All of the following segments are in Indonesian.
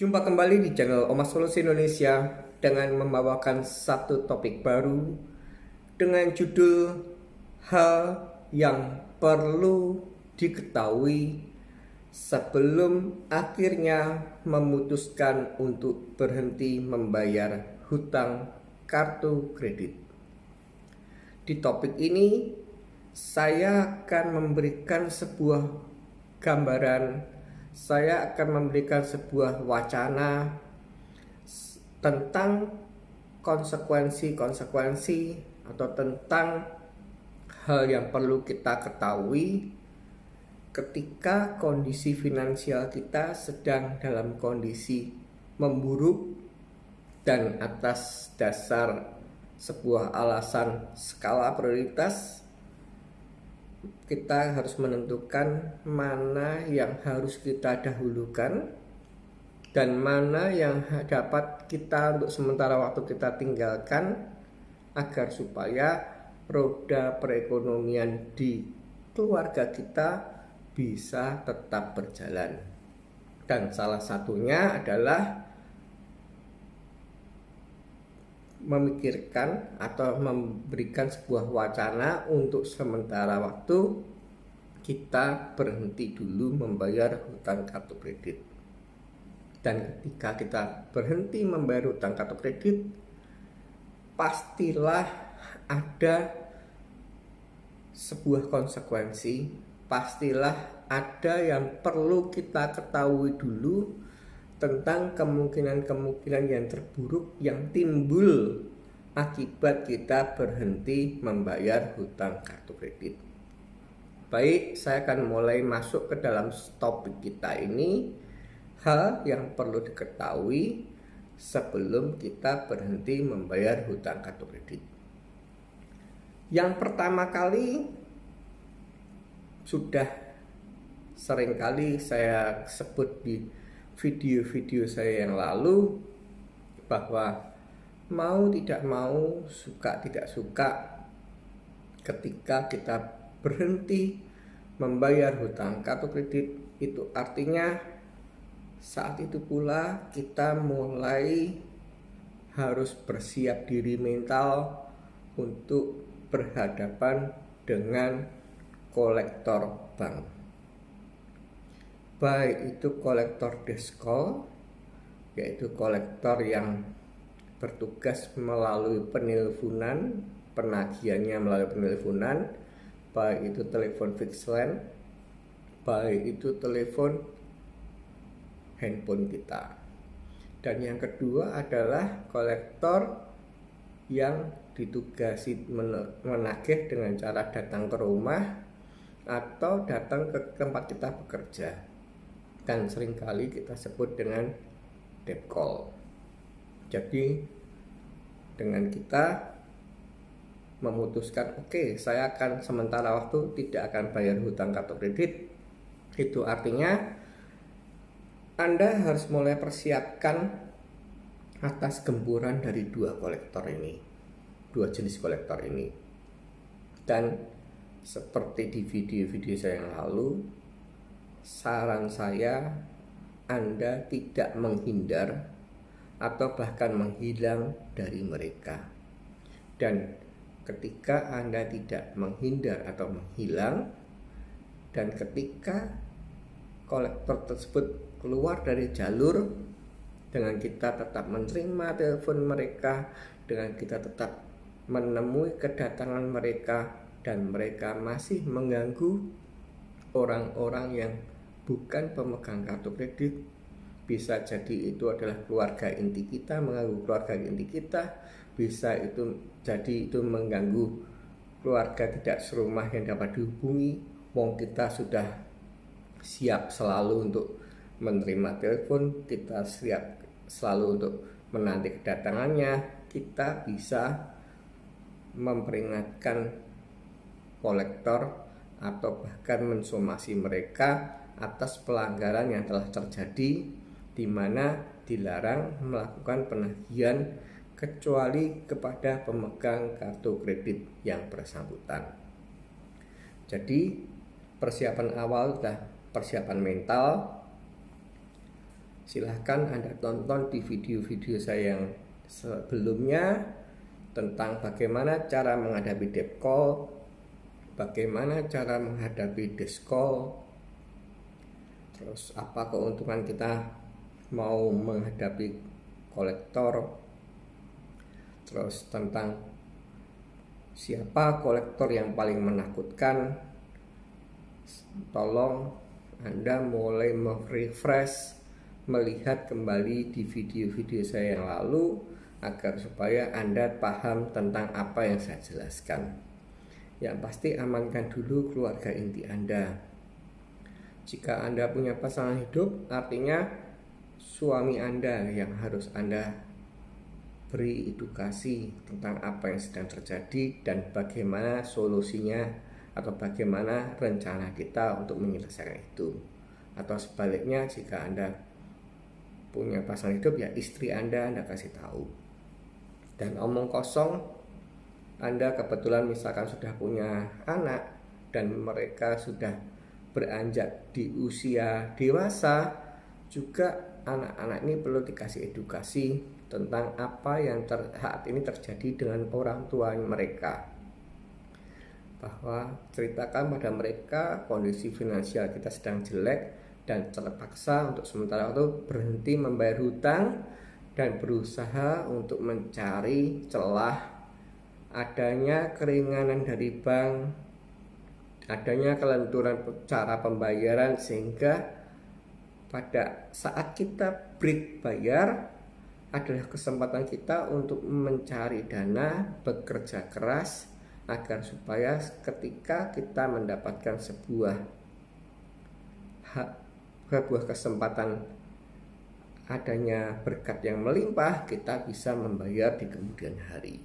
Jumpa kembali di channel Omas Solusi Indonesia dengan membawakan satu topik baru dengan judul hal yang perlu diketahui sebelum akhirnya memutuskan untuk berhenti membayar hutang kartu kredit. Di topik ini saya akan memberikan sebuah gambaran, saya akan memberikan sebuah wacana tentang konsekuensi atau tentang hal yang perlu kita ketahui ketika kondisi finansial kita sedang dalam kondisi memburuk, dan atas dasar sebuah alasan skala prioritas kita harus menentukan mana yang harus kita dahulukan dan mana yang dapat kita untuk sementara waktu kita tinggalkan agar supaya roda perekonomian di keluarga kita bisa tetap berjalan. Dan salah satunya adalah memikirkan atau memberikan sebuah wacana untuk sementara waktu kita berhenti dulu membayar hutang kartu kredit. Dan ketika kita berhenti membayar hutang kartu kredit, pastilah ada sebuah konsekuensi, pastilah ada yang perlu kita ketahui dulu tentang kemungkinan-kemungkinan yang terburuk yang timbul akibat kita berhenti membayar hutang kartu kredit. Baik, saya akan mulai masuk ke dalam topik kita ini, hal yang perlu diketahui sebelum kita berhenti membayar hutang kartu kredit. Yang pertama kali, sudah seringkali saya sebut di video-video saya yang lalu, bahwa mau tidak mau, suka tidak suka, ketika kita berhenti membayar hutang kartu kredit, itu artinya saat itu pula kita mulai harus bersiap diri mental untuk berhadapan dengan kolektor bank. Baik itu kolektor deskol, yaitu kolektor yang bertugas melalui penelponan, penagihannya melalui penelponan, baik itu telepon fixed line, baik itu telepon handphone kita. Dan yang kedua adalah kolektor yang ditugasi menagih dengan cara datang ke rumah atau datang ke tempat kita bekerja, dan seringkali kita sebut dengan debt call. Jadi dengan kita memutuskan, oke, saya akan sementara waktu tidak akan bayar hutang kartu kredit, itu artinya Anda harus mulai persiapkan atas gempuran dari dua jenis kolektor ini. Dan seperti di video-video saya yang lalu, saran saya, Anda tidak menghindar atau bahkan menghilang dari mereka. Dan ketika Anda tidak menghindar atau menghilang, dan ketika kolektor tersebut keluar dari jalur, dengan kita tetap menerima telepon mereka, dengan kita tetap menemui kedatangan mereka, dan mereka masih mengganggu orang-orang yang bukan pemegang kartu kredit, bisa jadi itu adalah keluarga inti kita, mengganggu keluarga inti kita, bisa itu jadi itu mengganggu keluarga tidak serumah yang dapat dihubungi. Wong kita sudah siap selalu untuk menerima telepon, kita siap selalu untuk menanti kedatangannya, kita bisa memperingatkan kolektor atau bahkan mensomasi mereka atas pelanggaran yang telah terjadi, di mana dilarang melakukan penagihan kecuali kepada pemegang kartu kredit yang bersangkutan. Jadi persiapan awal adalah persiapan mental, silahkan Anda tonton di video-video saya yang sebelumnya tentang bagaimana cara menghadapi debt call, bagaimana cara menghadapi desk call, terus apa keuntungan kita mau menghadapi kolektor, terus tentang siapa kolektor yang paling menakutkan. Tolong Anda mulai merefresh, melihat kembali di video-video saya yang lalu agar supaya Anda paham tentang apa yang saya jelaskan. Yang pasti amankan dulu keluarga inti Anda. Jika Anda punya pasangan hidup, artinya suami Anda yang harus Anda beri edukasi tentang apa yang sedang terjadi dan bagaimana solusinya atau bagaimana rencana kita untuk menyelesaikan itu. Atau sebaliknya, jika Anda punya pasangan hidup, ya istri Anda kasih tahu. Dan omong kosong, Anda kebetulan misalkan sudah punya anak dan mereka sudah beranjak di usia dewasa, juga anak-anak ini perlu dikasih edukasi tentang apa yang saat ini terjadi dengan orang tua mereka, bahwa ceritakan pada mereka kondisi finansial kita sedang jelek dan terpaksa untuk sementara waktu berhenti membayar hutang dan berusaha untuk mencari celah adanya keringanan dari bank, adanya kelenturan cara pembayaran, sehingga pada saat kita break bayar adalah kesempatan kita untuk mencari dana, bekerja keras agar supaya ketika kita mendapatkan sebuah kesempatan adanya berkat yang melimpah, kita bisa membayar di kemudian hari.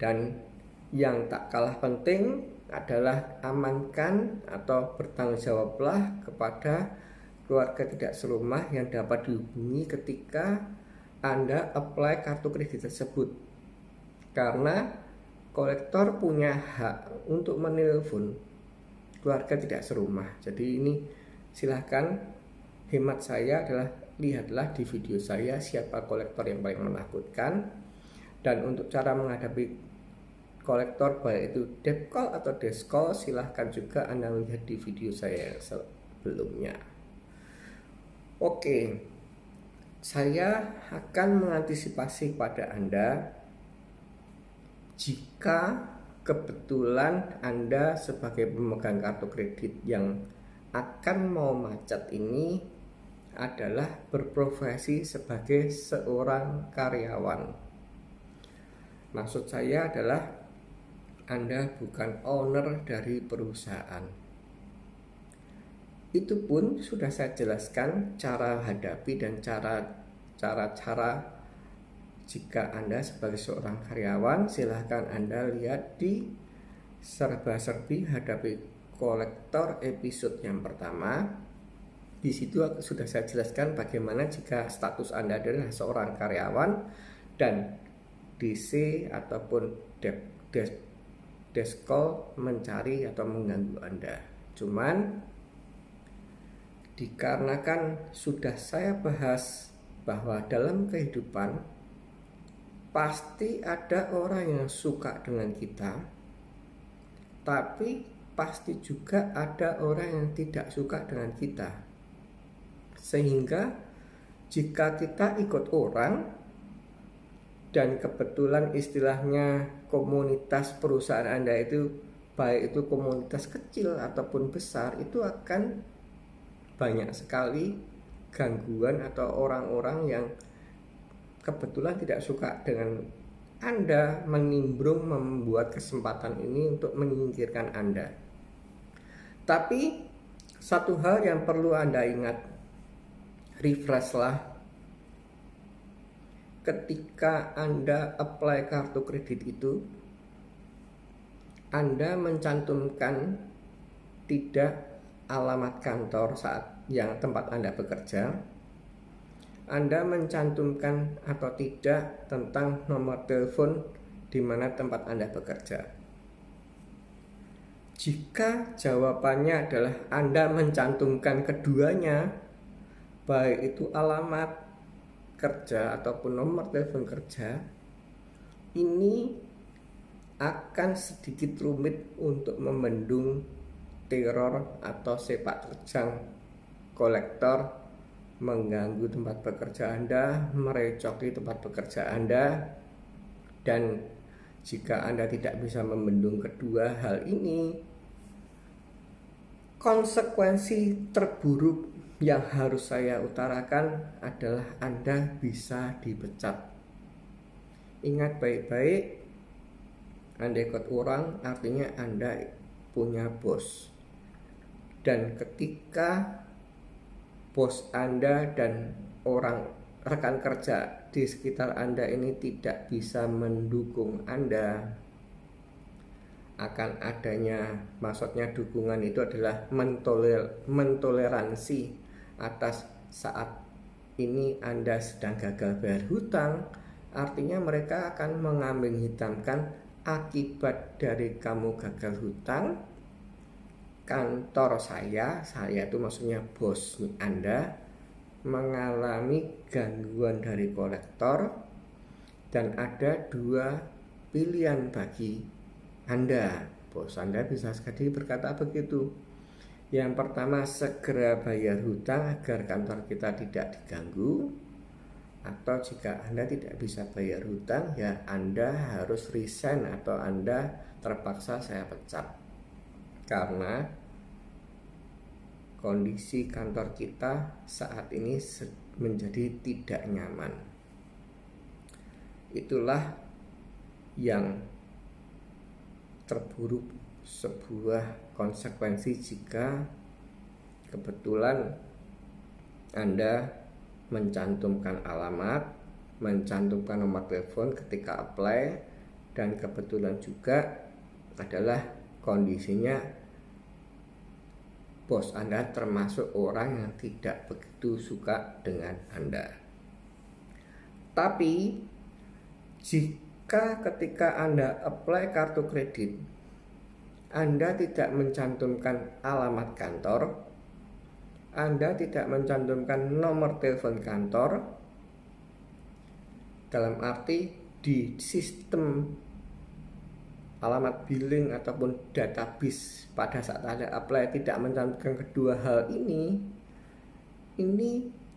Dan yang tak kalah penting adalah amankan atau bertanggung jawablah kepada keluarga tidak serumah yang dapat dihubungi ketika Anda apply kartu kredit tersebut. Karena kolektor punya hak untuk menelpon keluarga tidak serumah. Jadi ini silahkan, hemat saya adalah lihatlah di video saya siapa kolektor yang paling menakutkan. Dan untuk cara menghadapi kolektor baik itu debt call atau desk call, silahkan juga Anda melihat di video saya sebelumnya. Oke, saya akan mengantisipasi pada Anda jika kebetulan Anda sebagai pemegang kartu kredit yang akan mau macet ini adalah berprofesi sebagai seorang karyawan. Maksud saya adalah Anda bukan owner dari perusahaan. Itu pun sudah saya jelaskan cara hadapi dan cara jika Anda sebagai seorang karyawan. Silahkan Anda lihat di serba-serbi hadapi kolektor episode yang pertama. Di situ sudah saya jelaskan bagaimana jika status Anda adalah seorang karyawan dan DC ataupun desk call mencari atau mengganggu Anda. Cuman dikarenakan sudah saya bahas bahwa dalam kehidupan pasti ada orang yang suka dengan kita, tapi pasti juga ada orang yang tidak suka dengan kita. Sehingga jika kita ikut orang dan kebetulan istilahnya komunitas perusahaan Anda itu, baik itu komunitas kecil ataupun besar, itu akan banyak sekali gangguan atau orang-orang yang kebetulan tidak suka dengan Anda, menimbrung membuat kesempatan ini untuk menyingkirkan Anda. Tapi satu hal yang perlu Anda ingat, refreshlah ketika Anda apply kartu kredit itu, Anda mencantumkan tidak alamat kantor saat yang tempat Anda bekerja, Anda mencantumkan atau tidak tentang nomor telepon di mana tempat Anda bekerja. Jika jawabannya adalah Anda mencantumkan keduanya, baik itu alamat kerja ataupun nomor telepon kerja, ini akan sedikit rumit untuk membendung teror atau sepak terjang kolektor mengganggu tempat bekerja Anda, merecoki tempat bekerja Anda. Dan jika Anda tidak bisa membendung kedua hal ini, konsekuensi terburuk yang harus saya utarakan adalah Anda bisa dipecat. Ingat baik-baik, Anda ikut orang artinya Anda punya bos. Dan ketika bos Anda dan orang rekan kerja di sekitar Anda ini tidak bisa mendukung Anda, akan adanya, maksudnya dukungan itu adalah mentoleransi atas saat ini Anda sedang gagal bayar hutang, artinya mereka akan mengambing hitamkan akibat dari kamu gagal hutang. Kantor saya itu maksudnya bos Anda, mengalami gangguan dari kolektor, dan ada dua pilihan bagi Anda. Bos Anda bisa sekali berkata begitu. Yang pertama, segera bayar hutang agar kantor kita tidak diganggu. Atau jika Anda tidak bisa bayar hutang, ya Anda harus resign atau Anda terpaksa saya pecat. Karena kondisi kantor kita saat ini menjadi tidak nyaman. Itulah yang terburuk, sebuah konsekuensi jika kebetulan Anda mencantumkan alamat, mencantumkan nomor telepon ketika apply, dan kebetulan juga adalah kondisinya bos Anda termasuk orang yang tidak begitu suka dengan Anda. Tapi jika ketika Anda apply kartu kredit, Anda tidak mencantumkan alamat kantor, Anda tidak mencantumkan nomor telepon kantor, dalam arti di sistem alamat billing ataupun database pada saat Anda apply tidak mencantumkan kedua hal ini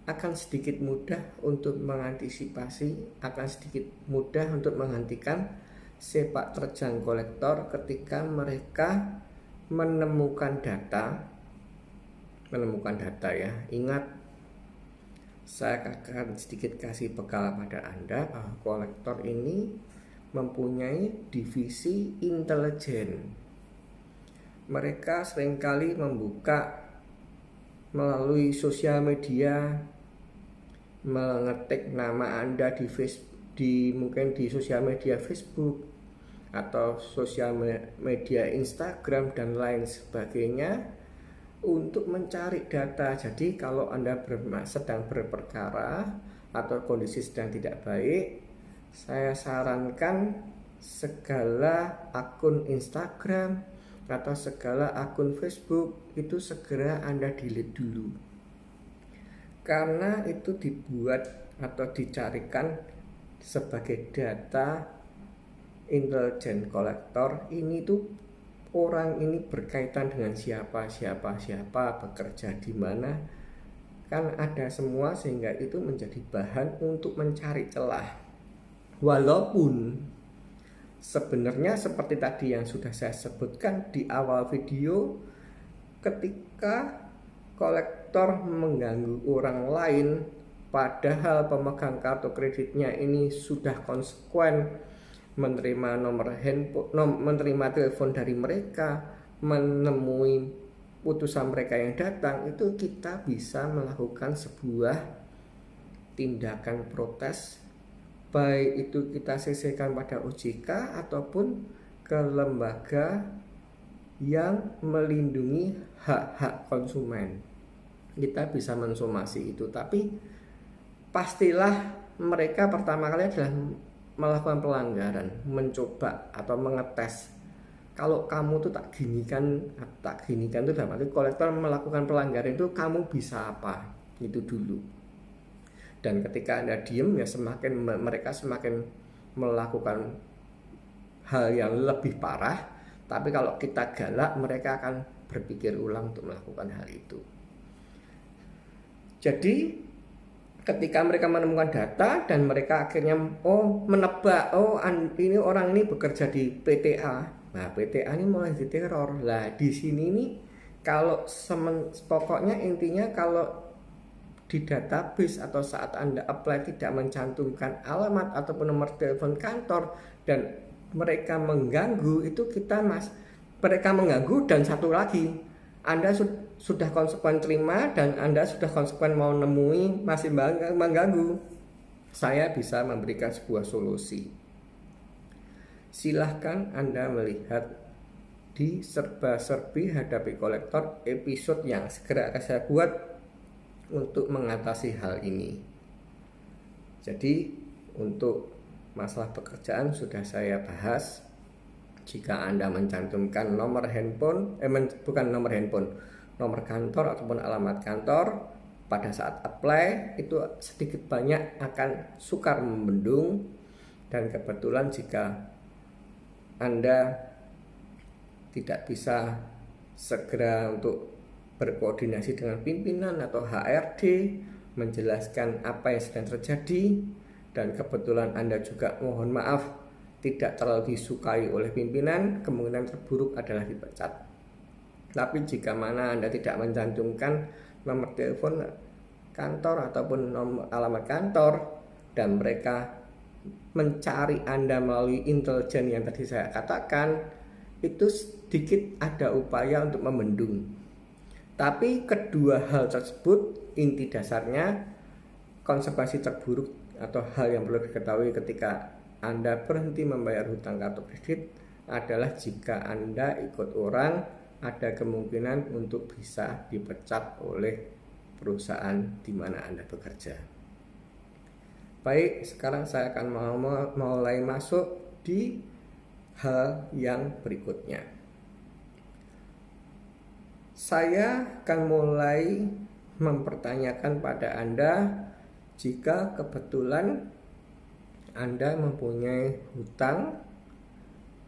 akan sedikit mudah untuk mengantisipasi, akan sedikit mudah untuk menghentikan sepak terjang kolektor ketika mereka menemukan data ya. Ingat, saya akan sedikit kasih bekal pada Anda bahwa kolektor ini mempunyai divisi intelijen. Mereka seringkali membuka melalui sosial media, mengetik nama Anda mungkin di sosial media Facebook atau sosial media Instagram dan lain sebagainya untuk mencari data. Jadi kalau Anda sedang berperkara atau kondisi sedang tidak baik, saya sarankan segala akun Instagram atau segala akun Facebook itu segera Anda delete dulu. Karena itu dibuat atau dicarikan sebagai data intelijen kolektor. Ini tuh orang ini berkaitan dengan siapa, bekerja di mana. Kan ada semua, sehingga itu menjadi bahan untuk mencari celah. Walaupun sebenarnya seperti tadi yang sudah saya sebutkan di awal video, ketika kolektor mengganggu orang lain padahal pemegang kartu kreditnya ini sudah konsekuen menerima nomor handphone, menerima telepon dari mereka, menemui putusan mereka yang datang, itu kita bisa melakukan sebuah tindakan protes, baik itu kita sisihkan pada OJK ataupun ke lembaga yang melindungi hak-hak konsumen. Kita bisa mensomasi itu, tapi pastilah mereka pertama kali adalah melakukan pelanggaran, mencoba atau mengetes. Kalau kamu tuh tak ginikan tuh dalam arti kolektor melakukan pelanggaran itu kamu bisa apa? itu dulu. Dan ketika Anda diem, ya mereka semakin melakukan hal yang lebih parah. Tapi kalau kita galak, mereka akan berpikir ulang untuk melakukan hal itu. Jadi ketika mereka menemukan data dan mereka akhirnya menebak, ini orang ini bekerja di PTA. Nah, PTA ini mulai diteror. Lah di sini nih, kalau pokoknya intinya kalau di database atau saat Anda apply tidak mencantumkan alamat ataupun nomor telepon kantor dan mereka mengganggu, itu mereka mengganggu. Dan satu lagi, Anda sudah konsekuen terima dan Anda sudah konsekuen mau nemui masih mengganggu, saya bisa memberikan sebuah solusi. Silahkan Anda melihat di serba-serbi hadapi kolektor episode yang segera akan saya buat untuk mengatasi hal ini. Jadi untuk masalah pekerjaan sudah saya bahas. Jika Anda mencantumkan nomor handphone, nomor kantor ataupun alamat kantor pada saat apply, itu sedikit banyak akan sukar membendung. Dan kebetulan jika Anda tidak bisa segera untuk berkoordinasi dengan pimpinan atau HRD menjelaskan apa yang sedang terjadi, dan kebetulan Anda juga mohon maaf tidak terlalu disukai oleh pimpinan, kemungkinan terburuk adalah dipecat. Tapi jika mana Anda tidak mencantumkan nomor telepon kantor ataupun nomor alamat kantor dan mereka mencari Anda melalui intelijen yang tadi saya katakan, itu sedikit ada upaya untuk membendung. Tapi kedua hal tersebut inti dasarnya konsekuensi terburuk atau hal yang perlu diketahui ketika Anda berhenti membayar hutang kartu kredit adalah jika Anda ikut orang, ada kemungkinan untuk bisa dipecat oleh perusahaan di mana Anda bekerja. Baik, sekarang saya akan mulai masuk di hal yang berikutnya. Saya akan mulai mempertanyakan pada Anda, jika kebetulan Anda mempunyai hutang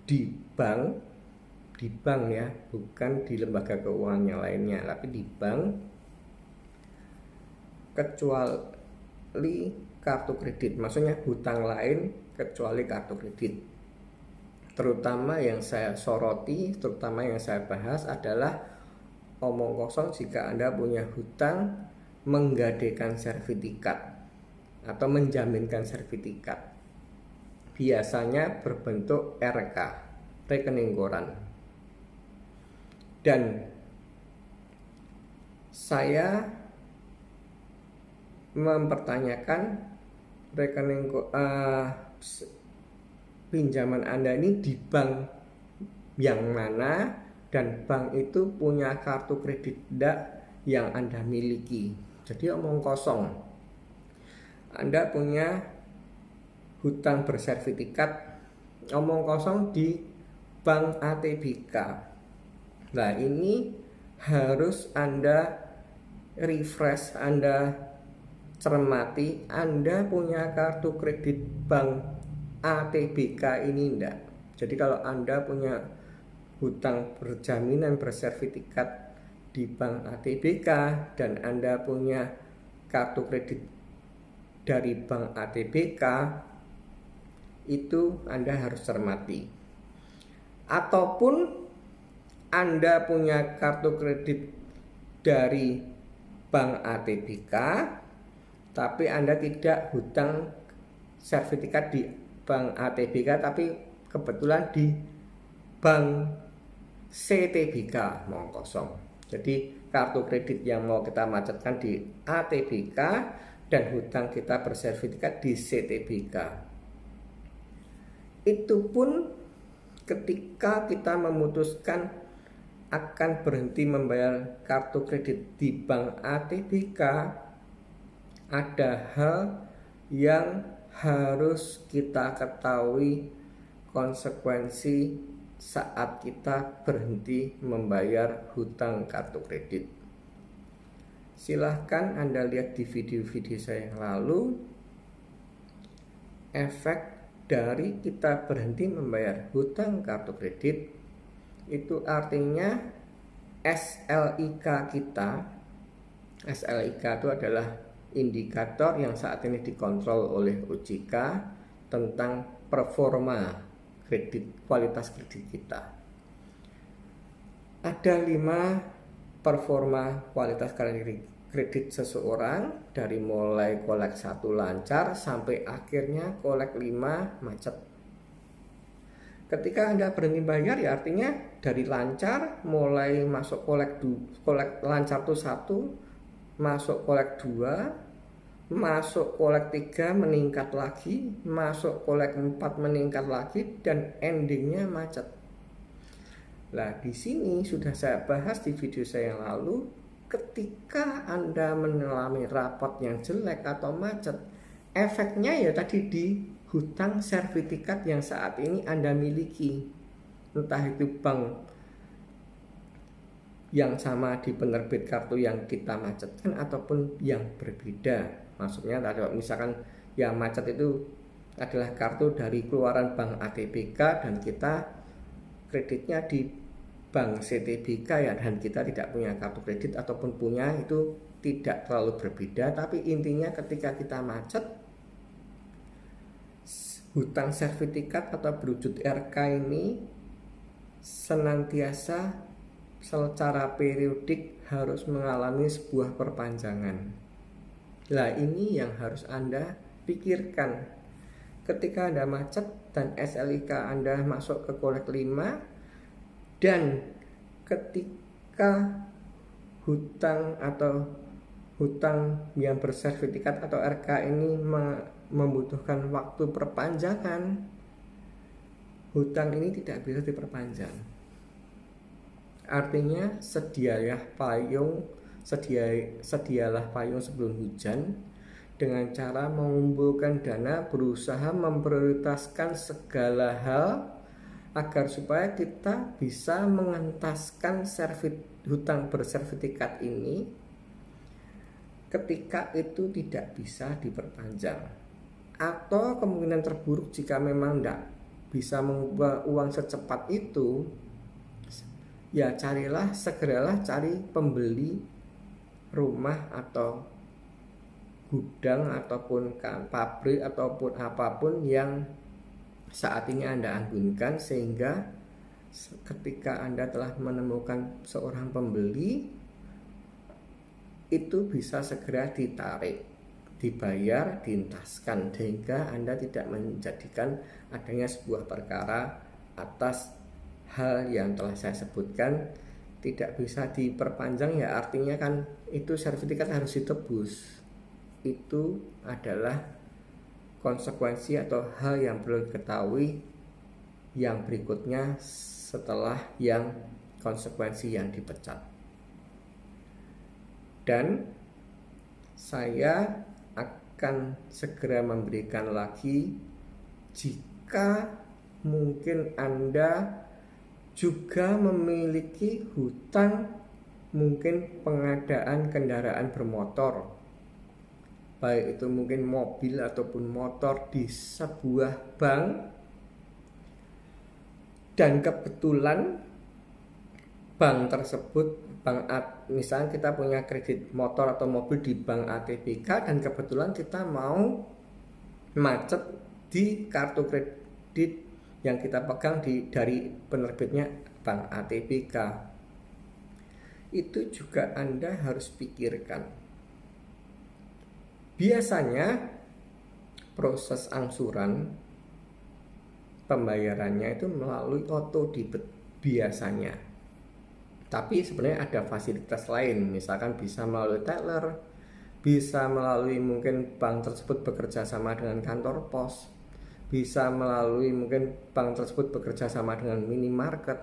di bank ya, bukan di lembaga keuangan yang lainnya, tapi di bank, kecuali kartu kredit, maksudnya hutang lain kecuali kartu kredit. Terutama yang saya soroti, terutama yang saya bahas adalah omong kosong jika Anda punya hutang menggadaikan sertifikat atau menjaminkan sertifikat. Biasanya berbentuk RK, rekening koran. Dan saya mempertanyakan rekening pinjaman Anda ini di bank yang mana, dan bank itu punya kartu kredit tidak yang Anda miliki. Jadi omong kosong. Anda punya hutang bersertifikat, omong kosong di bank ATBK. Nah, ini harus Anda refresh, Anda cermati, Anda punya kartu kredit bank ATBK ini enggak. Jadi kalau Anda punya hutang berjaminan bersertifikat di bank ATBK dan Anda punya kartu kredit dari bank ATBK, itu Anda harus cermati. Ataupun Anda punya kartu kredit dari bank ATBK tapi Anda tidak hutang sertifikat di bank ATBK tapi kebetulan di bank CTBK mau kosong. Jadi kartu kredit yang mau kita macetkan di ATBK dan hutang kita bersertifikat di CTBK. Itu pun ketika kita memutuskan akan berhenti membayar kartu kredit di bank ATBK, ada hal yang harus kita ketahui konsekuensi saat kita berhenti membayar hutang kartu kredit. Silahkan Anda lihat di video-video saya yang lalu, efek dari kita berhenti membayar hutang kartu kredit itu artinya SLIK kita. SLIK itu adalah indikator yang saat ini dikontrol oleh OJK tentang performa kredit, kualitas kredit kita. Ada 5 performa kualitas kredit seseorang, dari mulai kolek 1 lancar sampai akhirnya kolek 5 macet. Ketika Anda berhenti bayar ya artinya dari lancar mulai masuk kolek lancar tuh 1, masuk kolek 2, masuk kolek 3 meningkat lagi, masuk kolek 4 meningkat lagi, dan endingnya macet. Nah, di sini sudah saya bahas di video saya yang lalu, ketika Anda mengalami rapot yang jelek atau macet, efeknya ya tadi di hutang sertifikat yang saat ini Anda miliki. Entah itu bank yang sama di penerbit kartu yang kita macetkan ataupun yang berbeda. Maksudnya kalau misalkan yang macet itu adalah kartu dari keluaran bank ATBK dan kita kreditnya di bank CTBK ya, dan kita tidak punya kartu kredit ataupun punya, itu tidak terlalu berbeda. Tapi intinya ketika kita macet, hutang sertifikat atau berwujud RK ini senantiasa secara periodik harus mengalami sebuah perpanjangan. Nah, ini yang harus Anda pikirkan ketika Anda macet dan SLIK Anda masuk ke kolek 5, dan ketika hutang yang bersertifikat atau RK ini membutuhkan waktu perpanjangan, hutang ini tidak bisa diperpanjang. Artinya sedialah payung sebelum hujan, dengan cara mengumpulkan dana, berusaha memprioritaskan segala hal agar supaya kita bisa mengentaskan hutang bersertifikat ini ketika itu tidak bisa diperpanjang. Atau kemungkinan terburuk jika memang tidak bisa mengubah uang secepat itu, ya segeralah cari pembeli rumah atau gudang ataupun pabrik ataupun apapun yang saat ini Anda anggunkan, sehingga ketika Anda telah menemukan seorang pembeli, itu bisa segera ditarik, dibayar, dientaskan, sehingga Anda tidak menjadikan adanya sebuah perkara atas hal yang telah saya sebutkan tidak bisa diperpanjang. Ya artinya kan itu sertifikat harus ditebus. Itu adalah konsekuensi atau hal yang perlu diketahui yang berikutnya setelah yang konsekuensi yang dipecat. Dan saya akan segera memberikan lagi jika mungkin Anda juga memiliki hutang, mungkin pengadaan kendaraan bermotor, baik itu mungkin mobil ataupun motor di sebuah bank, dan kebetulan bank tersebut, misalnya kita punya kredit motor atau mobil di bank ATBK, dan kebetulan kita mau macet di kartu kredit yang kita pegang dari penerbitnya bank ATBK. Itu juga Anda harus pikirkan. Biasanya proses angsuran pembayarannya itu melalui auto debit biasanya. Tapi sebenarnya ada fasilitas lain, misalkan bisa melalui teller, bisa melalui mungkin bank tersebut bekerja sama dengan kantor pos, bisa melalui mungkin bank tersebut bekerja sama dengan minimarket.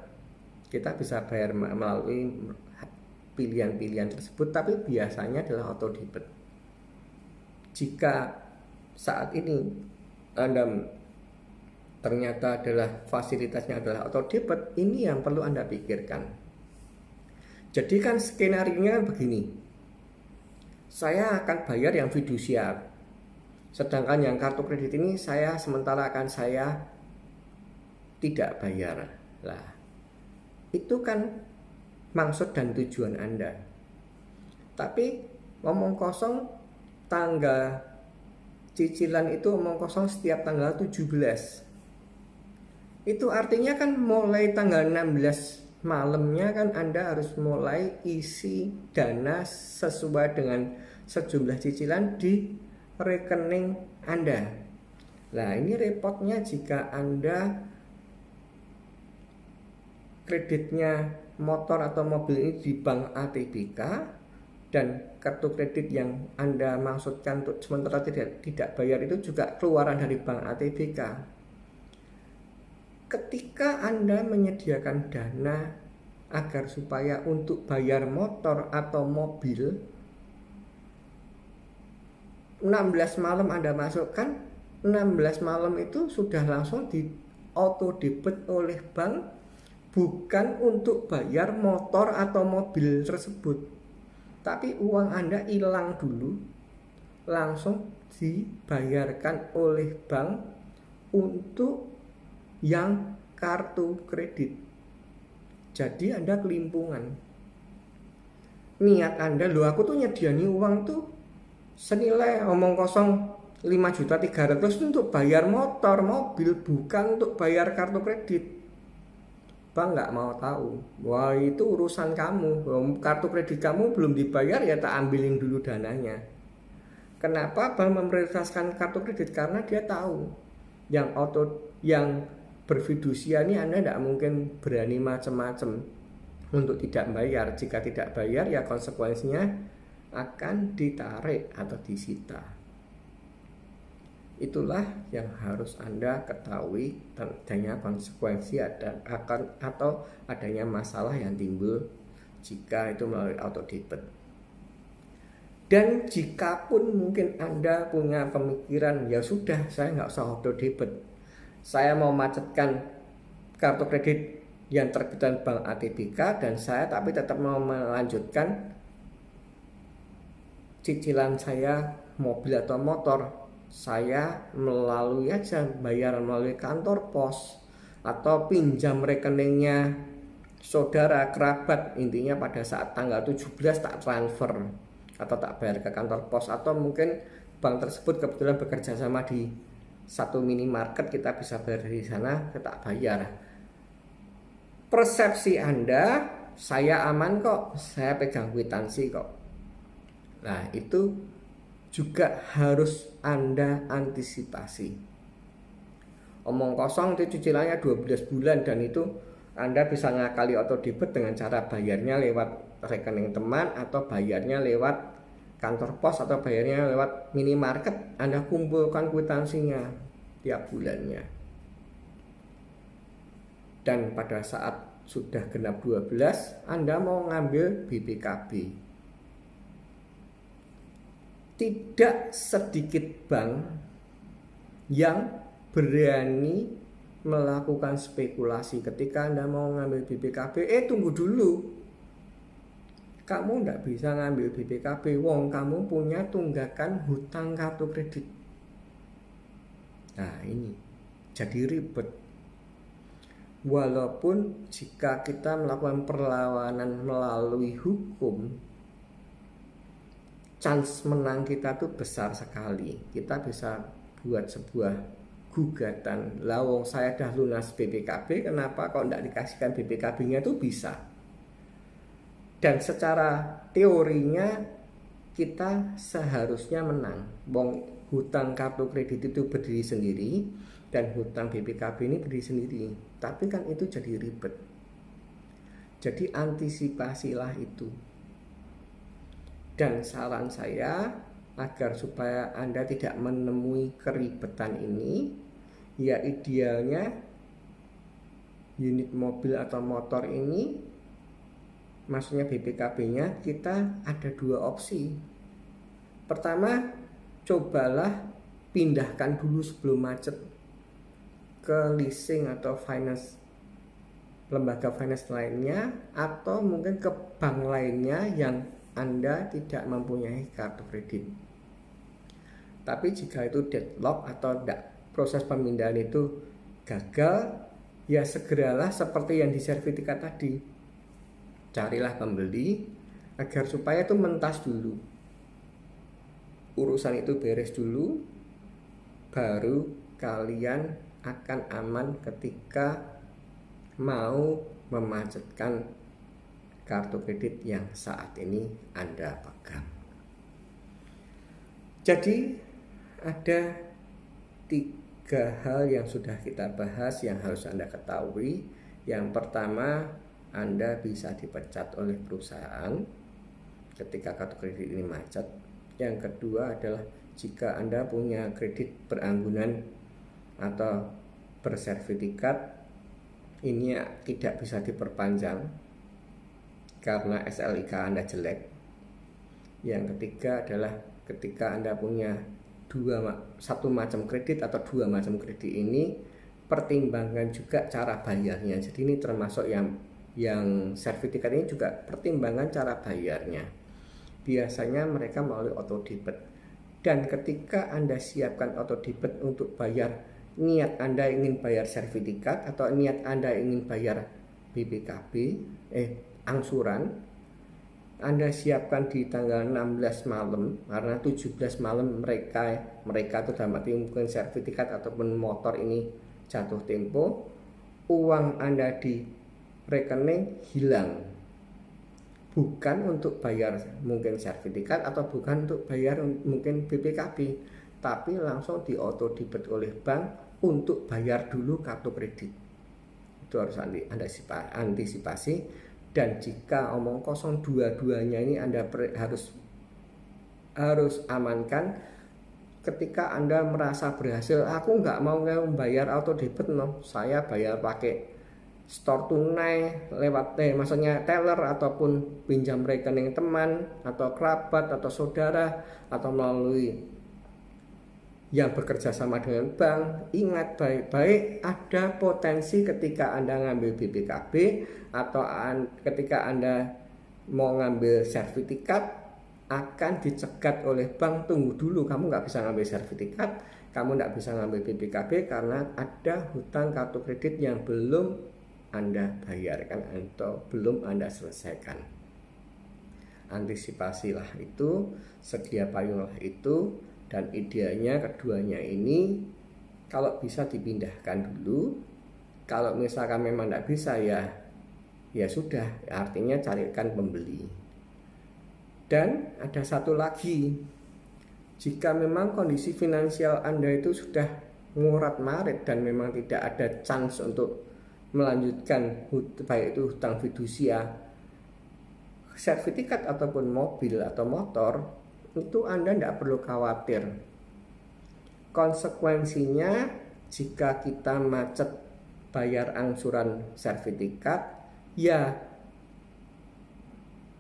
Kita bisa bayar melalui pilihan-pilihan tersebut, tapi biasanya adalah auto debit. Jika saat ini Anda ternyata adalah fasilitasnya adalah auto debit, ini yang perlu Anda pikirkan. Jadi kan skenario-nya kan begini. saya akan bayar yang fidusiar. Sedangkan yang kartu kredit ini sementara saya tidak bayar. Lah, itu kan maksud dan tujuan Anda. Tapi omong kosong, tanggal cicilan itu omong kosong setiap tanggal 17. Itu artinya kan mulai tanggal 16 malamnya kan Anda harus mulai isi dana sesuai dengan sejumlah cicilan di rekening Anda. Nah, ini repotnya jika Anda kreditnya motor atau mobil ini di bank ATBK dan kartu kredit yang Anda maksudkan untuk sementara tidak bayar itu juga keluaran dari bank ATBK. Ketika Anda menyediakan dana agar supaya untuk bayar motor atau mobil, 16 malam Anda masukkan, 16 malam itu sudah langsung di auto debit oleh bank, bukan untuk bayar motor atau mobil tersebut. Tapi uang Anda hilang dulu, langsung dibayarkan oleh bank untuk yang kartu kredit. Jadi Anda kelimpungan. Niat Anda, loh aku tuh nyediani uang tuh senilai omong kosong 5.300.000 itu untuk bayar motor, mobil, bukan untuk bayar kartu kredit. Bank nggak mau tahu. Wah, itu urusan kamu. Kartu kredit kamu belum dibayar, ya tak ambilin dulu dananya. Kenapa bank memprioritaskan kartu kredit? Karena dia tahu yang berfidusia ini Anda tidak mungkin berani macam-macam untuk tidak bayar. Jika tidak bayar, ya konsekuensinya akan ditarik atau disita. Itulah yang harus Anda ketahui, adanya konsekuensi atau adanya masalah yang timbul jika itu melalui auto debit. Dan jika pun mungkin Anda punya pemikiran, ya sudah, saya nggak usah auto debit, saya mau macetkan kartu kredit yang terbitan bank ATBK dan saya tapi tetap mau melanjutkan cicilan saya mobil atau motor, saya melalui aja bayaran melalui kantor pos atau pinjam rekeningnya saudara kerabat, intinya pada saat tanggal 17 tak transfer atau tak bayar ke kantor pos, atau mungkin bank tersebut kebetulan bekerja sama di satu minimarket, kita bisa bayar di sana, kita bayar. Persepsi Anda, saya aman kok, saya pegang kwitansi kok. Nah, itu juga harus Anda antisipasi. Omong kosong itu cicilannya 12 bulan dan itu Anda bisa ngakali auto debit dengan cara bayarnya lewat rekening teman atau bayarnya lewat kantor pos atau bayarnya lewat minimarket. Anda kumpulkan kwitansinya tiap bulannya. Dan pada saat sudah genap 12, Anda mau ngambil BPKB. Tidak sedikit bank yang berani melakukan spekulasi ketika Anda mau ngambil BPKB. Tunggu dulu, kamu tidak bisa ngambil BPKB, wong kamu punya tunggakan hutang kartu kredit. Nah, ini jadi ribet. Walaupun jika kita melakukan perlawanan melalui hukum, chance menang kita tuh besar sekali. Kita bisa buat sebuah gugatan, lawong saya dah lunas BPKB, kenapa kok tidak dikasihkan BPKB-nya, itu bisa. Dan secara teorinya kita seharusnya menang. Wong hutang kartu kredit itu berdiri sendiri dan hutang BPKB ini berdiri sendiri. Tapi kan itu jadi ribet. Jadi antisipasilah itu. Dan saran saya agar supaya Anda tidak menemui keribetan ini, ya idealnya unit mobil atau motor ini, maksudnya BPKB-nya, kita ada dua opsi. Pertama, cobalah pindahkan dulu sebelum macet ke leasing atau finance, lembaga finance lainnya, atau mungkin ke bank lainnya yang Anda tidak mempunyai kartu kredit. Tapi jika itu deadlock atau proses pemindahan itu gagal, ya segeralah seperti yang di sertifikat tadi. Carilah pembeli agar supaya itu mentas dulu. Urusan itu beres dulu, baru kalian akan aman ketika mau memacetkan kartu kredit yang saat ini Anda pegang. Jadi ada 3 hal yang sudah kita bahas yang harus Anda ketahui. Yang pertama, Anda bisa dipecat oleh perusahaan ketika kartu kredit ini macet. Yang kedua adalah jika Anda punya kredit beranggunan atau bersertifikat, ini tidak bisa diperpanjang karena SLIK Anda jelek. Yang ketiga adalah ketika Anda punya satu macam kredit atau 2 macam kredit ini, pertimbangkan juga cara bayarnya. Jadi ini termasuk yang sertifikat ini juga pertimbangan cara bayarnya. Biasanya mereka melalui auto debit. Dan ketika Anda siapkan auto debit untuk bayar, niat Anda ingin bayar sertifikat atau niat Anda ingin bayar BPKB, angsuran, Anda siapkan di tanggal 16 malam, karena 17 malam mereka itu dalam arti mungkin sertifikat ataupun motor ini jatuh tempo, uang Anda di rekening hilang. Bukan untuk bayar mungkin sertifikat atau bukan untuk bayar mungkin BPKB, tapi langsung di auto debit oleh bank untuk bayar dulu kartu kredit. Itu harus Anda antisipasi. Dan jika omong kosong dua-duanya ini Anda harus amankan. Ketika Anda merasa berhasil, aku nggak mau bayar auto debit, saya bayar pakai store tunai lewat maksudnya teller ataupun pinjam rekening teman atau kerabat atau saudara atau melalui yang bekerja sama dengan bank. Ingat baik-baik, ada potensi ketika Anda ngambil BPKB atau ketika Anda mau ngambil sertifikat akan dicegat oleh bank. Tunggu dulu, kamu nggak bisa ngambil sertifikat, kamu nggak bisa ngambil BPKB karena ada hutang kartu kredit yang belum Anda bayarkan atau belum Anda selesaikan. Antisipasilah itu, sedia payunglah itu, dan idealnya keduanya ini kalau bisa dipindahkan dulu. Kalau misalkan memang tidak bisa, ya sudah, artinya carikan pembeli. Dan ada satu lagi, jika memang kondisi finansial Anda itu sudah ngurat-marit dan memang tidak ada chance untuk melanjutkan baik itu hutang fidusia, sertifikat ataupun mobil atau motor, itu Anda tidak perlu khawatir. Konsekuensinya jika kita macet bayar angsuran sertifikat, ya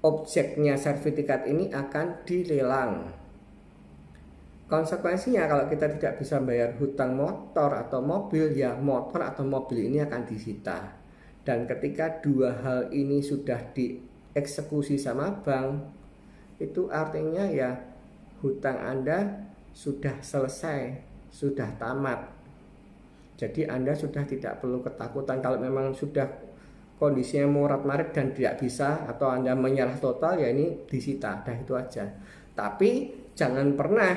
objeknya sertifikat ini akan dilelang. Konsekuensinya kalau kita tidak bisa bayar hutang motor atau mobil, ya motor atau mobil ini akan disita. Dan ketika 2 hal ini sudah dieksekusi sama bank, itu artinya ya hutang Anda sudah selesai, sudah tamat. Jadi Anda sudah tidak perlu ketakutan kalau memang sudah kondisinya morat-marit dan tidak bisa atau Anda menyerah total, ya ini disita, dah itu aja. Tapi jangan pernah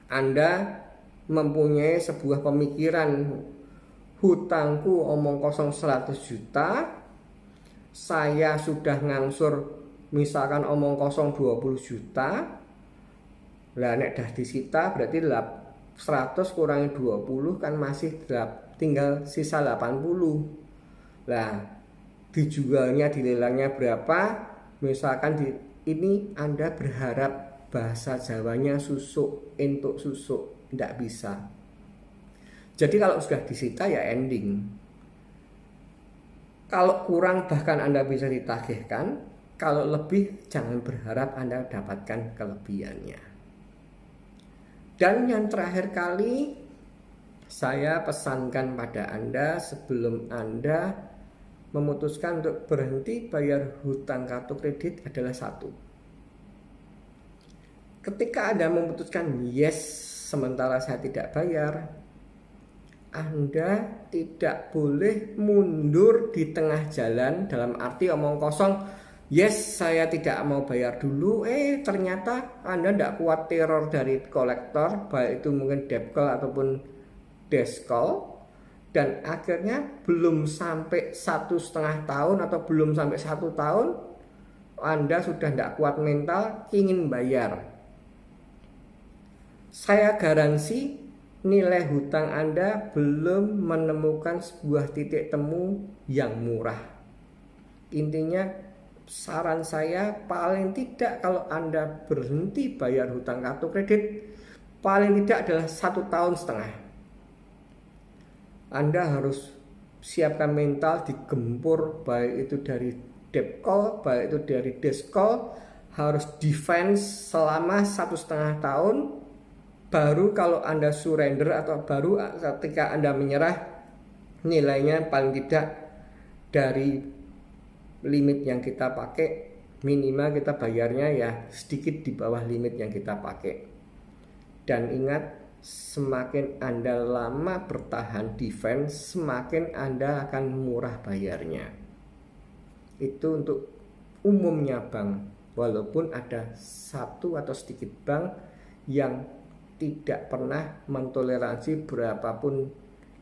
Anda mempunyai sebuah pemikiran, hutangku omong kosong 100 juta, saya sudah ngangsur misalkan omong kosong 20 juta, lah nek dah disita berarti 100 kurangi 20 kan masih tinggal sisa 80. Lah dijualnya, dilelangnya berapa, misalkan ini Anda berharap bahasa Jawanya susuk, entuk susuk, tidak bisa. Jadi kalau sudah disita ya ending. Kalau kurang bahkan Anda bisa ditagihkan, kalau lebih jangan berharap Anda dapatkan kelebihannya. Dan yang terakhir kali saya pesankan pada Anda sebelum Anda memutuskan untuk berhenti bayar hutang kartu kredit adalah satu. ketika Anda memutuskan yes sementara saya tidak bayar, Anda tidak boleh mundur di tengah jalan, dalam arti omong kosong, yes saya tidak mau bayar dulu, ternyata Anda tidak kuat teror dari kolektor, baik itu mungkin debt call ataupun desk call, dan akhirnya belum sampai 1,5 tahun atau belum sampai 1 tahun Anda sudah tidak kuat mental ingin bayar. Saya garansi nilai hutang Anda belum menemukan sebuah titik temu yang murah. Intinya saran saya paling tidak kalau Anda berhenti bayar hutang kartu kredit, paling tidak adalah 1,5 tahun. Anda harus siapkan mental digempur, baik itu dari debt call, baik itu dari desk call, harus defense selama 1,5 tahun. Baru kalau Anda surrender atau baru ketika Anda menyerah, nilainya paling tidak dari limit yang kita pakai, minimal kita bayarnya ya sedikit di bawah limit yang kita pakai. Dan ingat, semakin Anda lama bertahan defense, semakin Anda akan murah bayarnya. Itu untuk umumnya bank, walaupun ada satu atau sedikit bank yang tidak pernah mentoleransi berapapun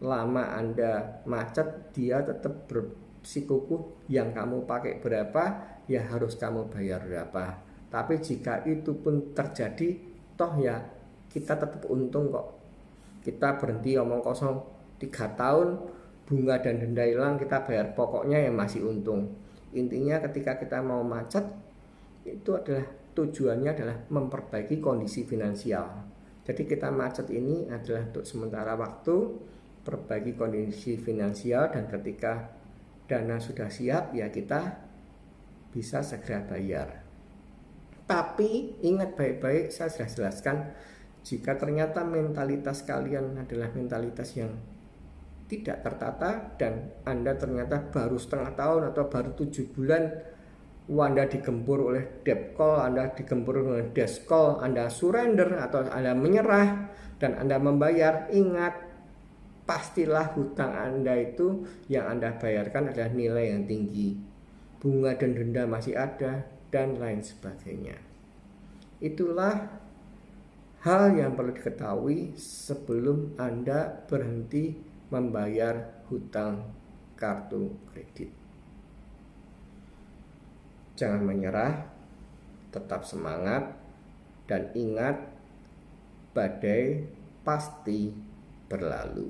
lama Anda macet, dia tetap bersikukuh yang kamu pakai berapa ya harus kamu bayar berapa. Tapi jika itu pun terjadi, toh ya kita tetap untung kok. Kita berhenti omong kosong 3 tahun, bunga dan denda hilang, kita bayar pokoknya yang masih untung. Intinya ketika kita mau macet, itu adalah tujuannya adalah memperbaiki kondisi finansial. Jadi kita macet ini adalah untuk sementara waktu, perbaiki kondisi finansial, dan ketika dana sudah siap ya kita bisa segera bayar. Tapi ingat baik-baik, saya sudah jelaskan, jika ternyata mentalitas kalian adalah mentalitas yang tidak tertata dan Anda ternyata baru 1,5 tahun atau baru 7 bulan Anda digempur oleh debt call, Anda digempur oleh desk call, Anda surrender atau Anda menyerah dan Anda membayar, ingat, pastilah hutang Anda itu yang Anda bayarkan adalah nilai yang tinggi, bunga dan denda masih ada, dan lain sebagainya. Itulah hal yang perlu diketahui sebelum Anda berhenti membayar hutang kartu kredit. Jangan menyerah, tetap semangat, dan ingat, badai pasti berlalu.